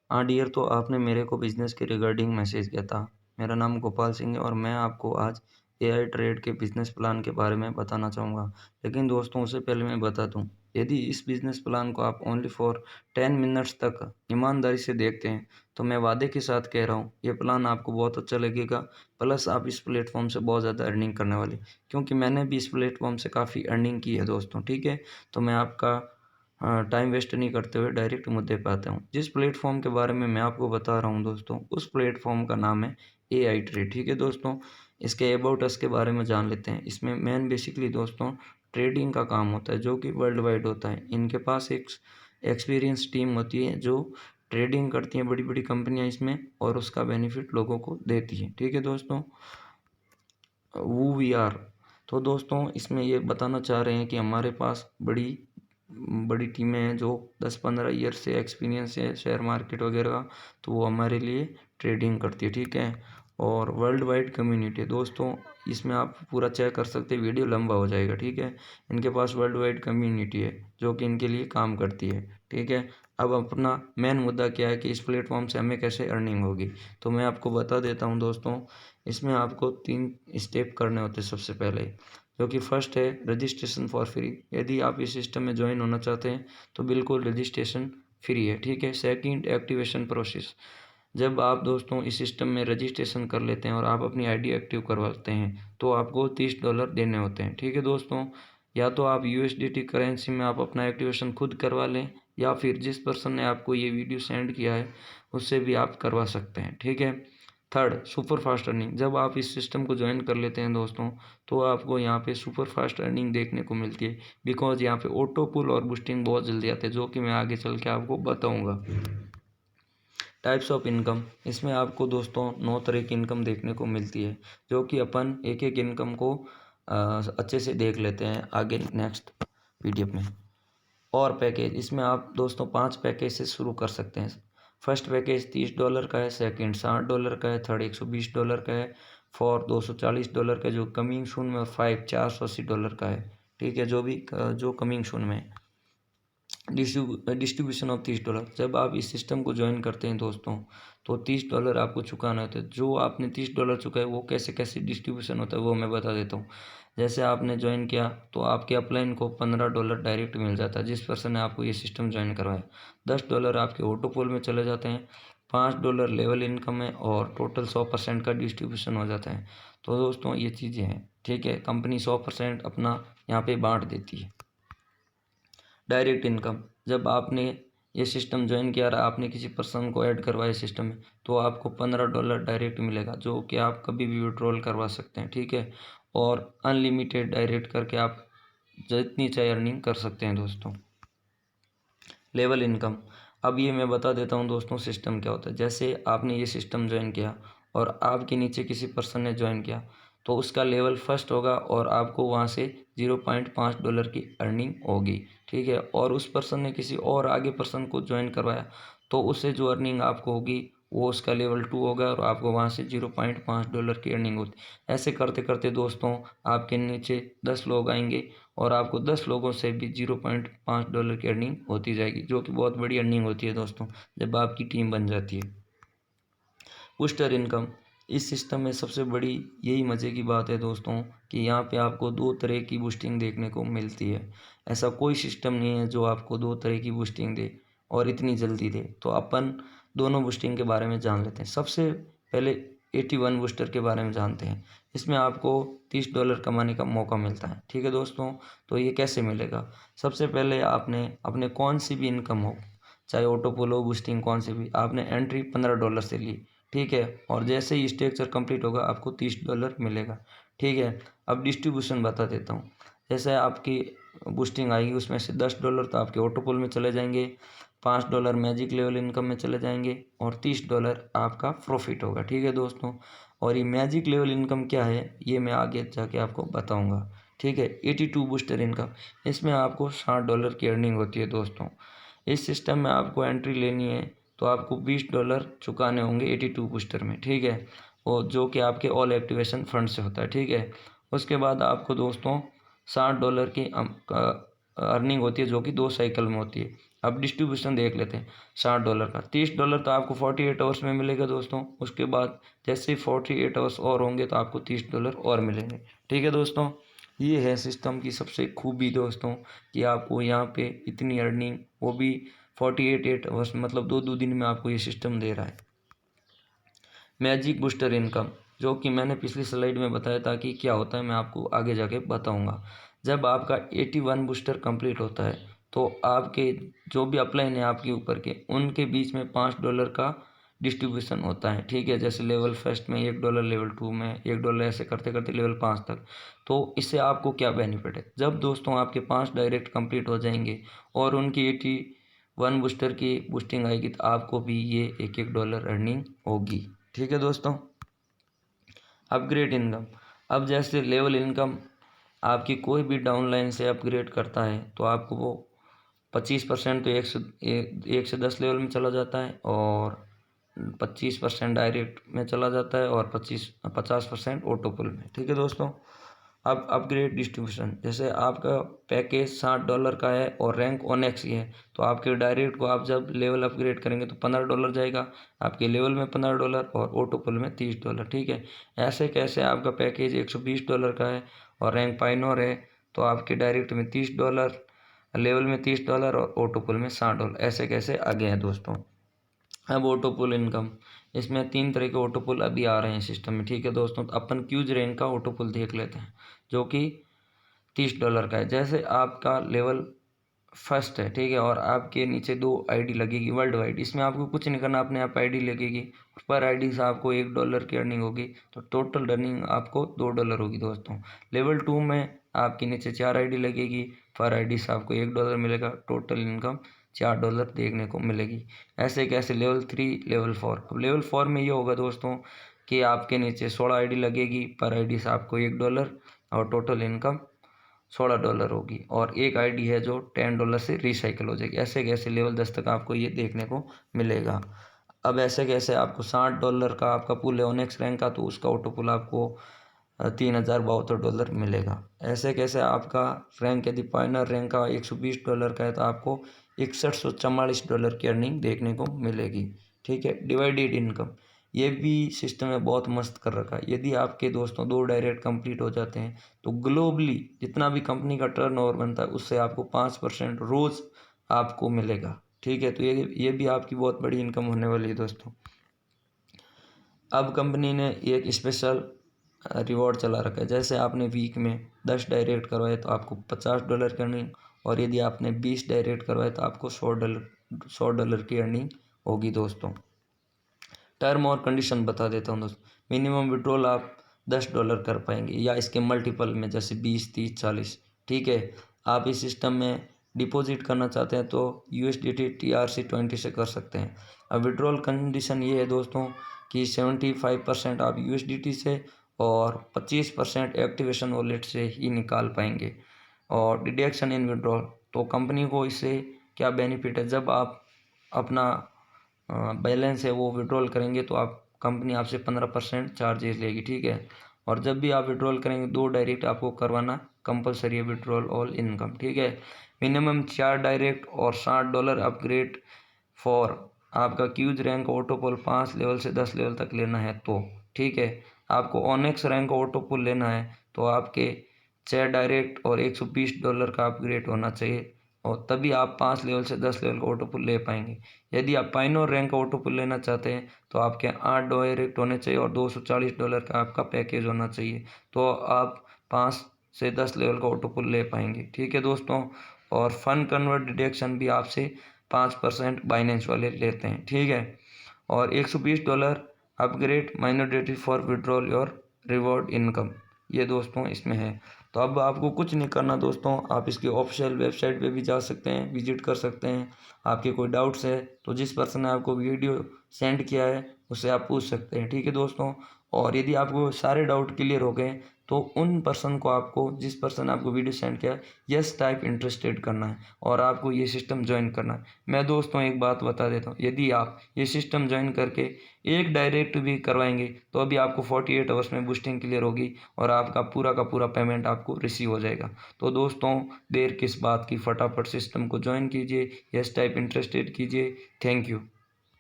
हाँ डियर, तो आपने मेरे को बिज़नेस के रिगार्डिंग मैसेज किया था। मेरा नाम गोपाल सिंह है और मैं आपको आज एआई ट्रेड के बिज़नेस प्लान के बारे में बताना चाहूँगा। लेकिन दोस्तों, उससे पहले मैं बता दूँ, यदि इस बिज़नेस प्लान को आप ओनली फॉर 10 मिनट्स तक ईमानदारी से देखते हैं, तो मैं वादे के साथ कह रहा हूँ, ये प्लान आपको बहुत अच्छा लगेगा। प्लस आप इस प्लेटफ़ॉर्म से बहुत ज़्यादा अर्निंग करने वाले, क्योंकि मैंने भी इस प्लेटफ़ॉर्म से काफ़ी अर्निंग की है दोस्तों, ठीक है? तो मैं आपका टाइम वेस्ट नहीं करते हुए डायरेक्ट मुद्दे पे आता हूँ। जिस प्लेटफ़ॉर्म के बारे में मैं आपको बता रहा हूँ दोस्तों, उस प्लेटफ़ॉर्म का नाम है एआई ट्रेड, ठीक है दोस्तों? इसके अबाउट अस के बारे में जान लेते हैं। इसमें मेन बेसिकली दोस्तों ट्रेडिंग का काम होता है, जो कि वर्ल्ड वाइड होता है। इनके पास एक एक्सपीरियंस टीम होती है, जो ट्रेडिंग करती हैं बड़ी-बड़ी कंपनियाँ इसमें, और उसका बेनिफिट लोगों को देती हैं, ठीक है दोस्तों? वो वी आर। तो दोस्तों, इसमें ये बताना चाह रहे हैं कि हमारे पास बड़ी बड़ी टीमें हैं जो 10-15 ईयर से एक्सपीरियंस है शेयर मार्केट वगैरह का, तो वो हमारे लिए ट्रेडिंग करती है, ठीक है? और वर्ल्ड वाइड कम्युनिटी है दोस्तों, इसमें आप पूरा चेक कर सकते हैं, वीडियो लंबा हो जाएगा, ठीक है? इनके पास वर्ल्ड वाइड कम्युनिटी है जो कि इनके लिए काम करती है, ठीक है? अब अपना मेन मुद्दा क्या है कि इस प्लेटफॉर्म से हमें कैसे अर्निंग होगी, तो मैं आपको बता देता हूँ दोस्तों। इसमें आपको 3 स्टेप करने होते हैं सबसे पहले, जो कि फर्स्ट है रजिस्ट्रेशन फॉर फ्री। यदि आप इस सिस्टम में जॉइन होना चाहते हैं तो बिल्कुल रजिस्ट्रेशन फ्री है, ठीक है। Second, activation process. जब आप दोस्तों इस सिस्टम में रजिस्ट्रेशन कर लेते हैं और आप अपनी आईडी एक्टिव करवाते हैं, तो आपको $30 देने होते हैं, ठीक है दोस्तों। या तो आप यूएसडीटी करेंसी में आप अपना एक्टिवेशन खुद करवा लें, या फिर जिस पर्सन ने आपको ये वीडियो सेंड किया है उससे भी आप करवा सकते हैं, ठीक है। Third, super fast earning. जब आप इस सिस्टम को ज्वाइन कर लेते हैं दोस्तों, तो आपको यहाँ पे सुपर फास्ट अर्निंग देखने को मिलती है, बिकॉज यहाँ पे ऑटो पुल और बूस्टिंग बहुत जल्दी आते हैं, जो कि मैं आगे चल के आपको बताऊँगा। Types of income. इसमें आपको दोस्तों 9 तरह की इनकम देखने को मिलती है, जो कि अपन एक-एक इनकम को अच्छे से देख लेते हैं आगे नेक्स्ट वीडियो में। और पैकेज, इसमें आप दोस्तों 5 पैकेज से शुरू कर सकते हैं। फर्स्ट पैकेज $30 का है, सेकंड $60 का है, थर्ड $120 का है, फोर्थ $240 का है जो कमिंग सून में, और 5 $480 का है, ठीक है, जो कमिंग सून में है। Distribution of $30। जब आप इस सिस्टम को ज्वाइन करते हैं दोस्तों, तो $30 आपको चुकाना होता है। जो आपने $30 चुकाए वो कैसे कैसे डिस्ट्रीब्यूशन होता है वो मैं बता देता हूँ। जैसे आपने ज्वाइन किया तो आपके अपलाइन को $15 डायरेक्ट मिल जाता है, जिस पर्सन ने आपको ये सिस्टम ज्वाइन करवाया। $10 आपके ऑटो पोल में चले जाते हैं, $5 लेवल इनकम है, और टोटल 100% का डिस्ट्रीब्यूशन हो जाता है। तो दोस्तों ये चीज़ें हैं, ठीक है। कंपनी 100% अपना यहाँ पे बांट देती है। डायरेक्ट इनकम, जब आपने ये सिस्टम ज्वाइन किया और आपने किसी पर्सन को ऐड करवाया सिस्टम में, तो आपको $15 डायरेक्ट मिलेगा, जो कि आप कभी भी विड्रॉल करवा सकते हैं, ठीक है। और अनलिमिटेड डायरेक्ट करके आप जितनी चाहे अर्निंग कर सकते हैं दोस्तों। लेवल इनकम, अब ये मैं बता देता हूँ दोस्तों सिस्टम क्या होता है। जैसे आपने ये सिस्टम ज्वाइन किया और आपके नीचे किसी पर्सन ने ज्वाइन किया, तो उसका लेवल फर्स्ट होगा और आपको वहाँ से $0.5 की अर्निंग होगी, ठीक है। और उस पर्सन ने किसी और आगे पर्सन को ज्वाइन करवाया, तो उससे जो अर्निंग आपको होगी वो उसका लेवल 2 होगा, और आपको वहाँ से $0.5 की अर्निंग होती। ऐसे करते करते दोस्तों आपके नीचे 10 लोग आएंगे, और आपको 10 लोगों से भी $0.5 की अर्निंग होती जाएगी, जो कि बहुत बड़ी अर्निंग होती है दोस्तों जब आपकी टीम बन जाती है। बूस्टर इनकम, इस सिस्टम में सबसे बड़ी यही मज़े की बात है दोस्तों कि यहाँ पे आपको 2 तरह की बूस्टिंग देखने को मिलती है। ऐसा कोई सिस्टम नहीं है जो आपको 2 तरह की बूस्टिंग दे और इतनी जल्दी दे। तो अपन दोनों बूस्टिंग के बारे में जान लेते हैं। सबसे पहले 81 बूस्टर के बारे में जानते हैं। इसमें आपको $30 कमाने का मौका मिलता है, ठीक है दोस्तों। तो ये कैसे मिलेगा? सबसे पहले आपने अपने कौन सी भी इनकम हो, चाहे ऑटो पोल हो, बूस्टिंग कौन सी भी, आपने एंट्री $15 से ली, ठीक है। और जैसे ही स्ट्रक्चर कंप्लीट होगा आपको $30 मिलेगा, ठीक है। अब डिस्ट्रीब्यूशन बता देता हूँ। जैसे आपकी बूस्टिंग आएगी, उसमें से $10 तो आपके ऑटो पोल में चले जाएंगे, $5 मैजिक लेवल इनकम में चले जाएंगे, और $30 आपका प्रॉफिट होगा, ठीक है दोस्तों। और ये मैजिक लेवल इनकम क्या है ये मैं आगे जाके आपको बताऊँगा, ठीक है। 82 बूस्टर इनकम, इसमें आपको $60 की अर्निंग होती है दोस्तों। इस सिस्टम में आपको एंट्री लेनी है तो आपको $20 चुकाने होंगे 82 बूस्टर में, ठीक है। और जो कि आपके ऑल एक्टिवेशन फंड से होता है, ठीक है। उसके बाद आपको दोस्तों $60 की अर्निंग होती है, जो कि 2 साइकिल में होती है। अब डिस्ट्रीब्यूशन देख लेते हैं। $60 का $30 तो आपको 48 आवर्स में मिलेगा दोस्तों। उसके बाद जैसे ही 48 आवर्स और होंगे तो आपको $30 और मिलेंगे। ठीक है दोस्तों, ये है सिस्टम की सबसे खूबी दोस्तों, कि आपको यहाँ पे इतनी अर्निंग, वो भी 48 आवर्स मतलब 2-2 दिन में आपको ये सिस्टम दे रहा है। मैजिक बूस्टर इनकम, जो कि मैंने पिछली स्लाइड में बताया था कि क्या होता है, मैं आपको आगे जाके बताऊंगा। जब आपका 81 बूस्टर कंप्लीट होता है तो आपके जो भी अपलाइन है आपके ऊपर के, उनके बीच में $5 का डिस्ट्रीब्यूशन होता है। ठीक है, जैसे लेवल फर्स्ट में $1, लेवल 2 में $1, ऐसे करते करते लेवल 5 तक। तो इससे आपको क्या बेनिफिट है, जब दोस्तों आपके 5 डायरेक्ट कंप्लीट हो जाएंगे और उनकी 81 बूस्टर की बूस्टिंग आएगी तो आपको भी ये $1-1 अर्निंग होगी। ठीक है दोस्तों, अपग्रेड इनकम। अब जैसे लेवल इनकम आपकी कोई भी डाउनलाइन से अपग्रेड करता है तो आपको वो 25% तो 1 से 10 लेवल में चला जाता है, और 25% डायरेक्ट में चला जाता है, और 50% ऑटो पुल में। ठीक है दोस्तों, अब अपग्रेड डिस्ट्रीब्यूशन, जैसे आपका पैकेज $60 का है और रैंक ऑनेक्स ही है, तो आपके डायरेक्ट को आप जब लेवल अपग्रेड करेंगे तो $15 जाएगा आपके लेवल में, $15 और ऑटो पुल में $30। ठीक है, ऐसे कैसे आपका पैकेज $120 का है और रैंक पाइनोर है, तो आपके डायरेक्ट में $30, लेवल में $30 और ऑटो पुल में $60, ऐसे कैसे आगे हैं दोस्तों। अब ऑटो पुल इनकम, इसमें 3 तरह के ऑटो पुल अभी आ रहे हैं सिस्टम में। ठीक है दोस्तों, तो अपन क्यूज रैंक का ऑटो पुल देख लेते हैं, जो कि $30 का है। जैसे आपका लेवल फर्स्ट है, ठीक है, और आपके नीचे 2 आईडी लगेगी वर्ल्ड वाइड, इसमें आपको कुछ नहीं करना, अपने आप आईडी लगेगी, पर आईडी से आपको $1 की अर्निंग होगी, तो टोटल अर्निंग आपको $2 होगी दोस्तों। लेवल 2 में आपके नीचे 4 आईडी लगेगी, पर आईडी से आपको $1 मिलेगा, टोटल इनकम $4 देखने को मिलेगी। ऐसे कैसे लेवल 3, लेवल 4। अब लेवल 4 में ये होगा दोस्तों कि आपके नीचे 16 आईडी लगेगी, पर आईडी से आपको $1 और टोटल इनकम $16 होगी, और एक आईडी है जो $10 से रिसाइकल हो जाएगी। ऐसे कैसे लेवल 10 तक आपको ये देखने को मिलेगा। अब ऐसे कैसे आपको $60 का आपका पुल है ओनेक्स रैंक का, तो उसका ऑटो पुल आपको $3072 मिलेगा। ऐसे कैसे आपका रैंक यदि पाइनर रैंक का $120 का है तो आपको $6144 की अर्निंग देखने को मिलेगी। ठीक है, डिवाइडेड इनकम, ये भी सिस्टम है बहुत मस्त कर रखा है। यदि आपके दोस्तों 2 डायरेक्ट कंप्लीट हो जाते हैं तो ग्लोबली जितना भी कंपनी का टर्नओवर बनता है उससे आपको 5% रोज़ आपको मिलेगा। ठीक है, तो ये भी आपकी बहुत बड़ी इनकम होने वाली है दोस्तों। अब कंपनी ने एक स्पेशल रिवॉर्ड चला रखा है, जैसे आपने वीक में 10 डायरेक्ट करवाए तो आपको $50 की अर्निंग, और यदि आपने 20 डायरेक्ट करवाए तो आपको $100 की अर्निंग होगी दोस्तों। टर्म और कंडीशन बता देता हूँ दोस्तों। मिनिमम विड्रॉल आप $10 कर पाएंगे, या इसके मल्टीपल में जैसे 20, 30, 40। ठीक है, आप इस सिस्टम में डिपॉजिट करना चाहते हैं तो USDT TRC20 से कर सकते हैं। अब विड्रॉल कंडीशन ये है दोस्तों कि 75% आप USDT से और 25% एक्टिवेशन वॉलेट से ही निकाल पाएंगे। और डिडक्शन इन विड्रॉल, तो कंपनी को इससे क्या बेनिफिट है, जब आप अपना बैलेंस है वो विड्रॉल करेंगे तो आप कंपनी आपसे 15% चार्जेस लेगी। ठीक है, और जब भी आप विड्रॉल करेंगे 2 डायरेक्ट आपको करवाना कंपलसरी है, विड्रॉल ऑल इनकम। ठीक है, मिनिमम 4 डायरेक्ट और $60 अपग्रेड फॉर आपका क्यूज रैंक ऑटो पुल 5 लेवल से 10 लेवल तक लेना है तो। ठीक है, आपको ऑनेक्स रैंक ऑटो पुल लेना है तो आपके 6 डायरेक्ट और $120 का अपग्रेड होना चाहिए, और तभी आप 5 लेवल से 10 लेवल का ऑटो पुल ले पाएंगे। यदि आप पाइनोर रैंक का ऑटो पुल लेना चाहते हैं तो आपके 8 डायरेक्ट होने चाहिए और $240 का आपका पैकेज होना चाहिए, तो आप 5 से 10 लेवल का ऑटो पुल ले पाएंगे। ठीक है दोस्तों, और फन कन्वर्ट डिडक्शन भी आपसे 5% बाइनेंस वाले लेते हैं। ठीक है, और $120 upgrade minority for withdrawal your reward income, ये दोस्तों इसमें है। तो अब आपको कुछ नहीं करना दोस्तों, आप इसकी ऑफिशियल वेबसाइट पे भी जा सकते हैं, विजिट कर सकते हैं। आपके कोई डाउट्स है तो जिस पर्सन ने आपको वीडियो सेंड किया है उससे आप पूछ सकते हैं, ठीक है दोस्तों। और यदि आपको सारे डाउट क्लियर हो गए तो उन पर्सन को आपको, जिस पर्सन ने आपको वीडियो सेंड किया है, यस टाइप इंटरेस्टेड करना है और आपको ये सिस्टम ज्वाइन करना है। मैं दोस्तों एक बात बता देता हूँ, यदि आप ये सिस्टम ज्वाइन करके एक डायरेक्ट भी करवाएंगे तो अभी आपको 48 आवर्स में बूस्टिंग क्लियर होगी और आपका पूरा का पूरा पेमेंट आपको रिसीव हो जाएगा। तो दोस्तों देर किस बात की, फटाफट सिस्टम को ज्वाइन कीजिए, यस टाइप इंटरेस्टेड कीजिए। Thank you.